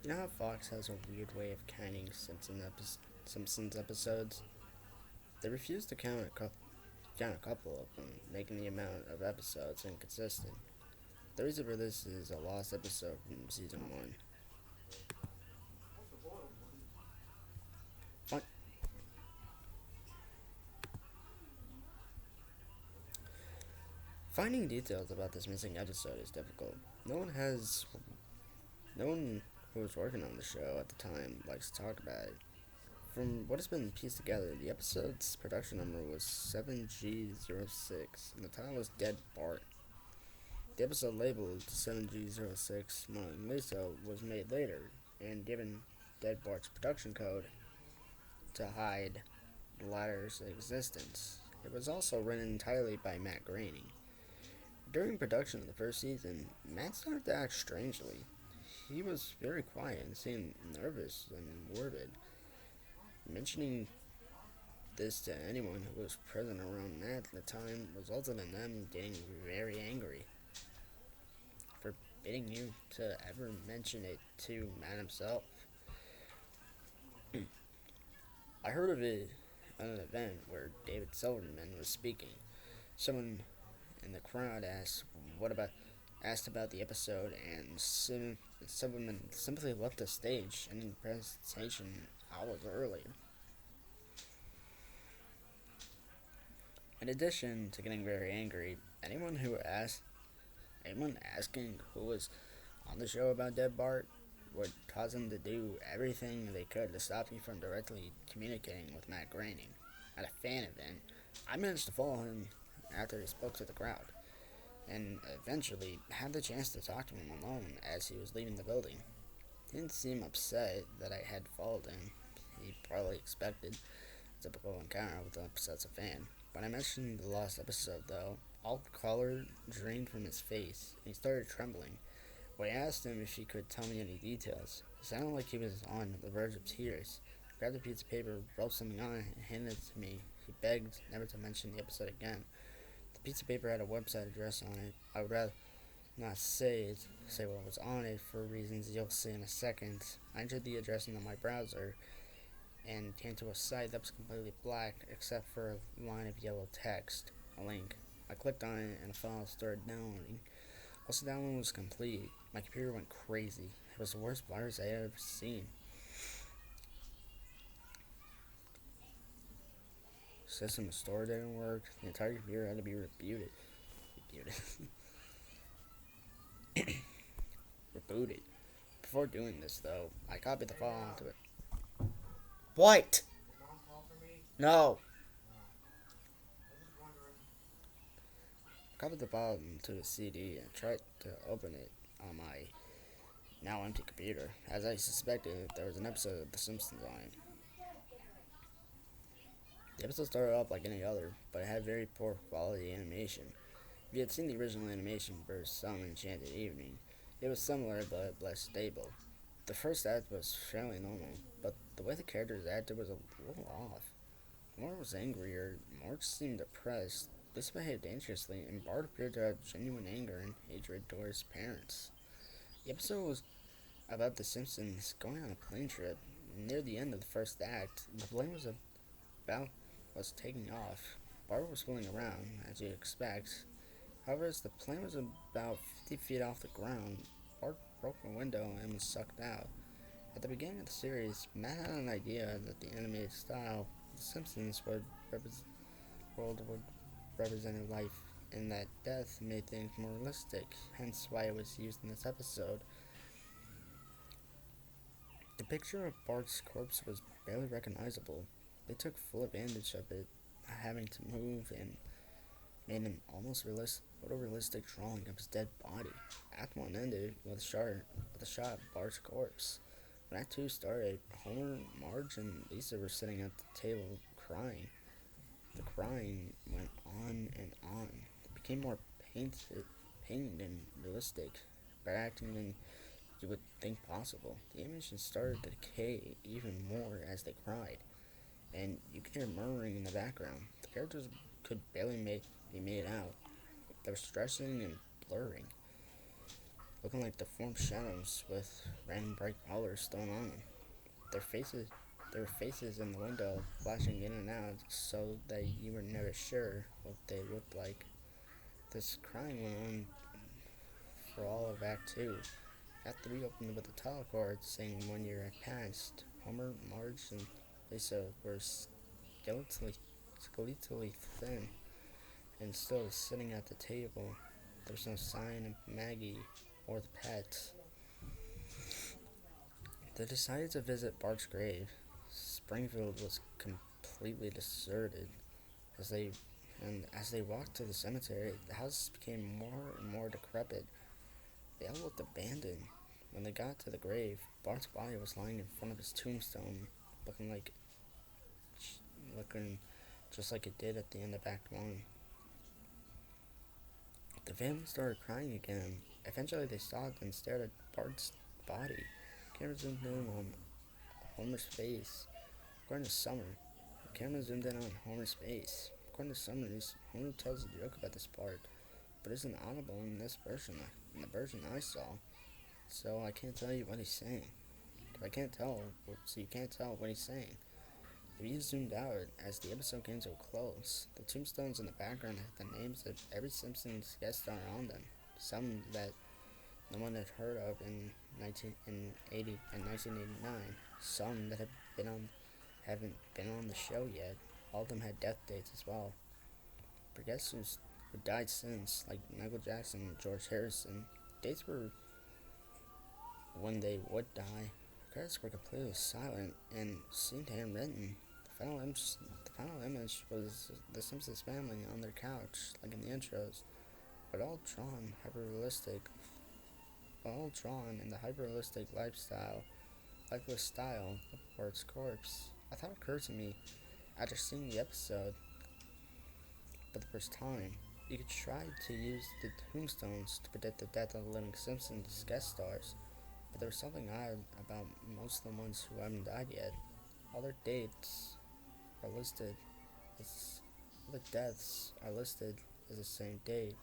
You know how Fox has a weird way of counting Simpsons episodes? They refuse to count a couple of them, making the amount of episodes inconsistent. The reason for this is a lost episode from season 1. Fi- Finding details about this missing episode is difficult. No one who was working on the show at the time likes to talk about it. From what has been pieced together, the episode's production number was 7G06, and the title was Dead Bart. The episode labeled 7G06 Mona Lisa was made later and given Dead Bart's production code to hide the latter's existence. It was also written entirely by Matt Groening. During production of the first season, Matt started to act strangely. He was very quiet and seemed nervous and morbid. Mentioning this to anyone who was present around Matt at the time resulted in them getting very angry, forbidding you to ever mention it to Matt himself. I heard of it at an event where David Silverman was speaking. Someone in the crowd asked about the episode, and Silverman simply left the stage and in the presentation hours earlier. In addition to getting very angry, anyone asking who was on the show about Dead Bart would cause him to do everything they could to stop me from directly communicating with Matt Groening. At a fan event, I managed to follow him after he spoke to the crowd, and eventually had the chance to talk to him alone as he was leaving the building. He didn't seem upset that I had followed him. He probably expected a typical encounter with an obsessive fan. When I mentioned the lost episode, though, all color drained from his face, and he started trembling. When I asked him if he could tell me any details, it sounded like he was on the verge of tears. He grabbed a piece of paper, wrote something on it, and handed it to me. He begged never to mention the episode again. The piece of paper had a website address on it. I would rather not say what was on it for reasons you'll see in a second. I entered the address into my browser and came to a site that was completely black except for a line of yellow text, a link. I clicked on it and a file started downloading. Once the download was complete, my computer went crazy. It was the worst virus I had ever seen. System restore didn't work. The entire computer had to be rebooted. Rebooted. Before doing this, though, I copied the file onto it. What? No. I copied the file into a CD and tried to open it on my now empty computer. As I suspected, there was an episode of The Simpsons on it. The episode started off like any other, but it had very poor quality animation. If you had seen the original animation for Some Enchanted Evening, it was similar but less stable. The first act was fairly normal, but the way the characters acted was a little off. Mark was angrier, Mark seemed depressed, this behaved dangerously, and Bart appeared to have genuine anger and hatred towards his parents. The episode was about the Simpsons going on a plane trip. Near the end of the first act, the plane about was taking off. Bart was fooling around, as you'd expect. However, as the plane was about 50 feet off the ground, Bart broke a window and was sucked out. At the beginning of the series, Matt had an idea that the animated style of The Simpsons would represent life, and that death made things more realistic, hence why it was used in this episode. The picture of Bart's corpse was barely recognizable. They took full advantage of it, having to move and made an almost photorealistic drawing of his dead body. Act 1 ended with a shot of Bart's corpse. When Act 2 started, Homer, Marge, and Lisa were sitting at the table crying. The crying went on and on. It became more painted and realistic, better acting than you would think possible. The image started to decay even more as they cried, and you could hear murmuring in the background. The characters could barely be made out. They were stressing and blurring. looking like deformed shadows with random bright colors thrown on them. Their faces, their faces in the window, flashing in and out, so that you were never sure what they looked like. This crying went on for all of Act 2. Act 3 opened with a title card saying 1 year had passed. Homer, Marge, and Lisa were skeletally thin and still sitting at the table. There was no sign of Maggie or the pets. They decided to visit Bart's grave. Springfield was completely deserted. As they as they walked to the cemetery, the house became more and more decrepit. They all looked abandoned. When they got to the grave, Bart's body was lying in front of his tombstone, looking like looking just like it did at the end of Act 1. The family started crying again. Eventually they stopped and stared at Bart's body. Camera zoomed in on Homer's face. According to Summer, the camera zoomed in on Homer's face. According to Summer, Homer tells a joke about this part, but isn't audible in this version, in the version I saw. So I can't tell you what he's saying. If I can't tell, so you can't tell what he's saying. The view zoomed out as the episode came to a close. The tombstones in the background had the names of every Simpsons guest star on them. Some that no one had heard of in 1989. Some that haven't been on the show yet. All of them had death dates as well. For guests who died since, like Michael Jackson and George Harrison, dates were when they would die. Credits were completely silent and seemed handwritten. The final image was the Simpsons family on their couch, like in the intros, but all drawn in the hyper-realistic lifeless style of Bart's corpse. A thought occurred to me after seeing the episode for the first time. You could try to use the tombstones to predict the death of the living Simpsons guest stars, but there was something odd about most of the ones who haven't died yet. All their dates are listed as all the deaths are listed as the same date.